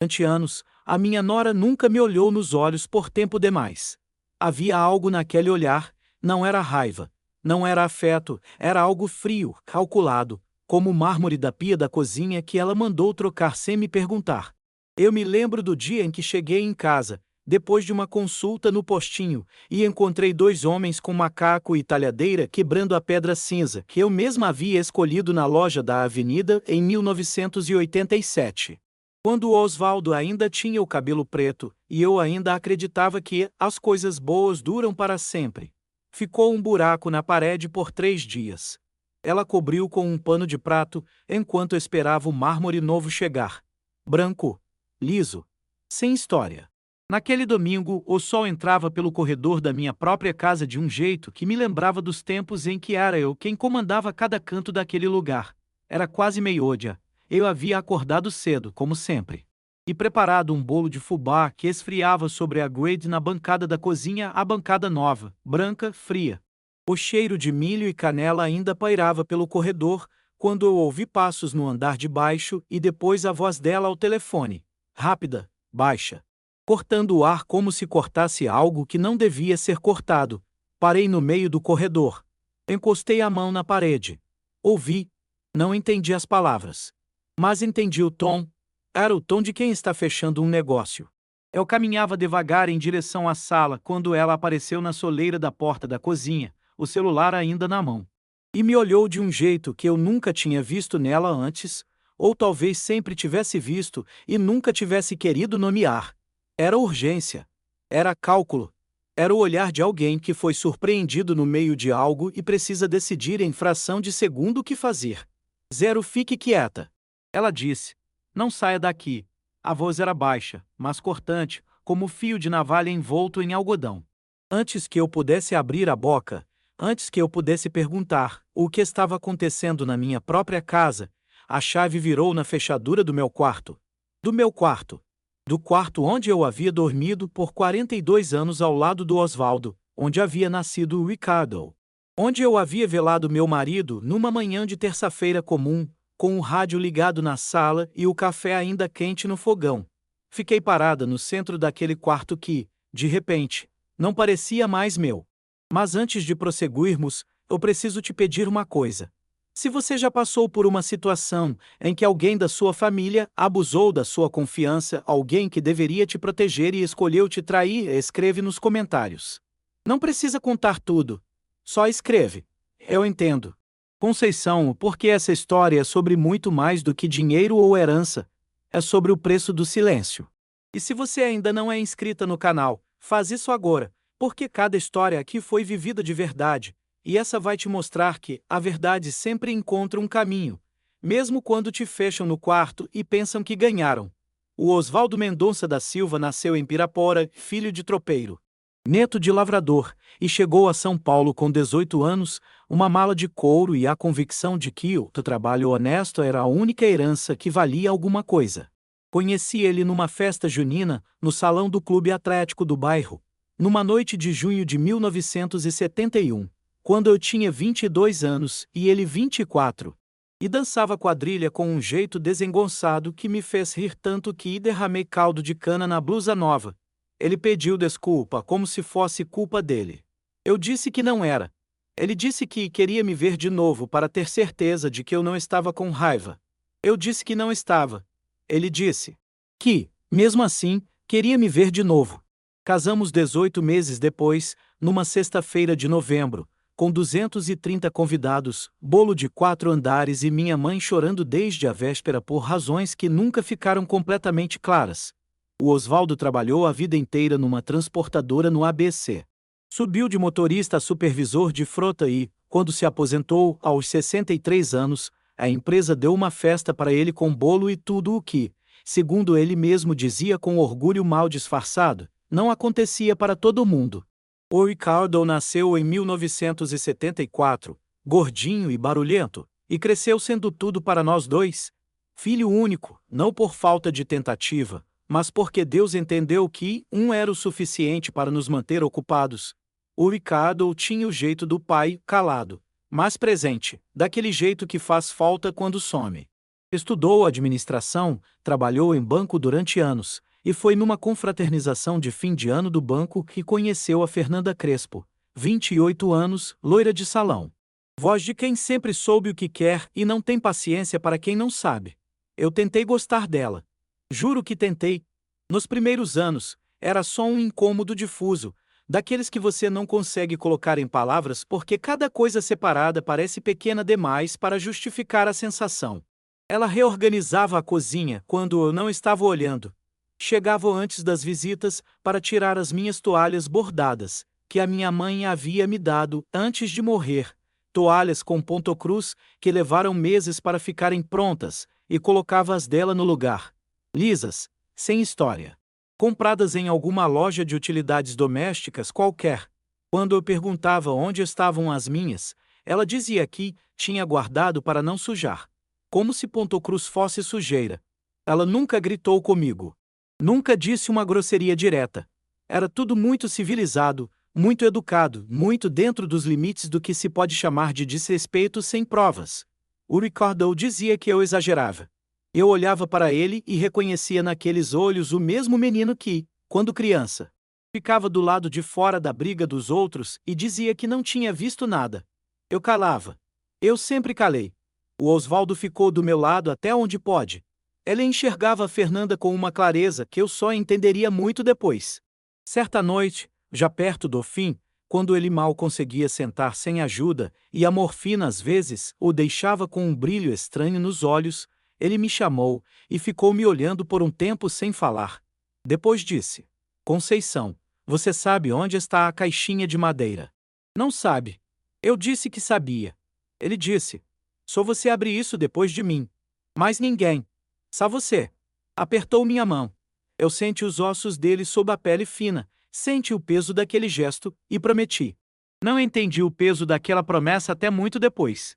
Durante anos, a minha nora nunca me olhou nos olhos por tempo demais. Havia algo naquele olhar, não era raiva, não era afeto, era algo frio, calculado, como o mármore da pia da cozinha que ela mandou trocar sem me perguntar. Eu me lembro do dia em que cheguei em casa, depois de uma consulta no postinho, e encontrei dois homens com macaco e talhadeira quebrando a pedra cinza que eu mesma havia escolhido na loja da avenida em 1987. Quando o Osvaldo ainda tinha o cabelo preto, e eu ainda acreditava que as coisas boas duram para sempre. Ficou um buraco na parede por 3 dias. Ela cobriu com um pano de prato, enquanto esperava o mármore novo chegar. Branco, liso, sem história. Naquele domingo, o sol entrava pelo corredor da minha própria casa de um jeito que me lembrava dos tempos em que era eu quem comandava cada canto daquele lugar. Era quase meio-dia. Eu havia acordado cedo, como sempre, e preparado um bolo de fubá que esfriava sobre a grade na bancada da cozinha, a bancada nova, branca, fria. O cheiro de milho e canela ainda pairava pelo corredor, quando eu ouvi passos no andar de baixo e depois a voz dela ao telefone. Rápida, baixa, cortando o ar como se cortasse algo que não devia ser cortado. Parei no meio do corredor. Encostei a mão na parede. Ouvi. Não entendi as palavras. Mas entendi o tom. Era o tom de quem está fechando um negócio. Eu caminhava devagar em direção à sala quando ela apareceu na soleira da porta da cozinha, o celular ainda na mão. E me olhou de um jeito que eu nunca tinha visto nela antes, ou talvez sempre tivesse visto e nunca tivesse querido nomear. Era urgência. Era cálculo. Era o olhar de alguém que foi surpreendido no meio de algo e precisa decidir em fração de segundo o que fazer. Zero, fique quieta. Ela disse. Não saia daqui. A voz era baixa, mas cortante, como fio de navalha envolto em algodão. Antes que eu pudesse abrir a boca, antes que eu pudesse perguntar o que estava acontecendo na minha própria casa, a chave virou na fechadura do meu quarto. Do meu quarto. Do quarto onde eu havia dormido por 42 anos ao lado do Osvaldo, onde havia nascido o Ricardo. Onde eu havia velado meu marido numa manhã de terça-feira comum, com o rádio ligado na sala e o café ainda quente no fogão. Fiquei parada no centro daquele quarto que, de repente, não parecia mais meu. Mas antes de prosseguirmos, eu preciso te pedir uma coisa. Se você já passou por uma situação em que alguém da sua família abusou da sua confiança, alguém que deveria te proteger e escolheu te trair, escreve nos comentários. Não precisa contar tudo. Só escreve. Eu entendo. Conceição, porque essa história é sobre muito mais do que dinheiro ou herança. É sobre o preço do silêncio. E se você ainda não é inscrita no canal, faz isso agora, porque cada história aqui foi vivida de verdade, e essa vai te mostrar que a verdade sempre encontra um caminho, mesmo quando te fecham no quarto e pensam que ganharam. O Osvaldo Mendonça da Silva nasceu em Pirapora, filho de tropeiro, neto de lavrador, e chegou a São Paulo com 18 anos, uma mala de couro e a convicção de que o trabalho honesto era a única herança que valia alguma coisa. Conheci ele numa festa junina, no salão do Clube Atlético do bairro, numa noite de junho de 1971, quando eu tinha 22 anos e ele 24. E dançava quadrilha com um jeito desengonçado que me fez rir tanto que derramei caldo de cana na blusa nova. Ele pediu desculpa como se fosse culpa dele. Eu disse que não era. Ele disse que queria me ver de novo para ter certeza de que eu não estava com raiva. Eu disse que não estava. Ele disse que, mesmo assim, queria me ver de novo. Casamos 18 meses depois, numa sexta-feira de novembro, com 230 convidados, bolo de 4 andares e minha mãe chorando desde a véspera por razões que nunca ficaram completamente claras. O Osvaldo trabalhou a vida inteira numa transportadora no ABC. Subiu de motorista a supervisor de frota e, quando se aposentou, aos 63 anos, a empresa deu uma festa para ele com bolo e tudo o que, segundo ele mesmo dizia com orgulho mal disfarçado, não acontecia para todo mundo. O Ricardo nasceu em 1974, gordinho e barulhento, e cresceu sendo tudo para nós dois. Filho único, não por falta de tentativa, mas porque Deus entendeu que um era o suficiente para nos manter ocupados. O Ricardo tinha o jeito do pai, calado, mas presente, daquele jeito que faz falta quando some. Estudou administração, trabalhou em banco durante anos, e foi numa confraternização de fim de ano do banco que conheceu a Fernanda Crespo, 28 anos, loira de salão. Voz de quem sempre soube o que quer e não tem paciência para quem não sabe. Eu tentei gostar dela. Juro que tentei. Nos primeiros anos, era só um incômodo difuso, daqueles que você não consegue colocar em palavras porque cada coisa separada parece pequena demais para justificar a sensação. Ela reorganizava a cozinha quando eu não estava olhando. Chegava antes das visitas para tirar as minhas toalhas bordadas, que a minha mãe havia me dado antes de morrer. Toalhas com ponto cruz que levaram meses para ficarem prontas, e colocava as dela no lugar. Lisas, sem história. Compradas em alguma loja de utilidades domésticas qualquer. Quando eu perguntava onde estavam as minhas, ela dizia que tinha guardado para não sujar. Como se ponto cruz fosse sujeira. Ela nunca gritou comigo. Nunca disse uma grosseria direta. Era tudo muito civilizado, muito educado, muito dentro dos limites do que se pode chamar de desrespeito sem provas. O Ricardo dizia que eu exagerava. Eu olhava para ele e reconhecia naqueles olhos o mesmo menino que, quando criança, ficava do lado de fora da briga dos outros e dizia que não tinha visto nada. Eu calava. Eu sempre calei. O Osvaldo ficou do meu lado até onde pôde. Ele enxergava a Fernanda com uma clareza que eu só entenderia muito depois. Certa noite, já perto do fim, quando ele mal conseguia sentar sem ajuda e a morfina às vezes o deixava com um brilho estranho nos olhos, ele me chamou e ficou me olhando por um tempo sem falar. Depois disse: Conceição, você sabe onde está a caixinha de madeira? Não sabe. Eu disse que sabia. Ele disse: Só você abre isso depois de mim. Mais ninguém. Só você. Apertou minha mão. Eu senti os ossos dele sob a pele fina, senti o peso daquele gesto, e prometi. Não entendi o peso daquela promessa até muito depois.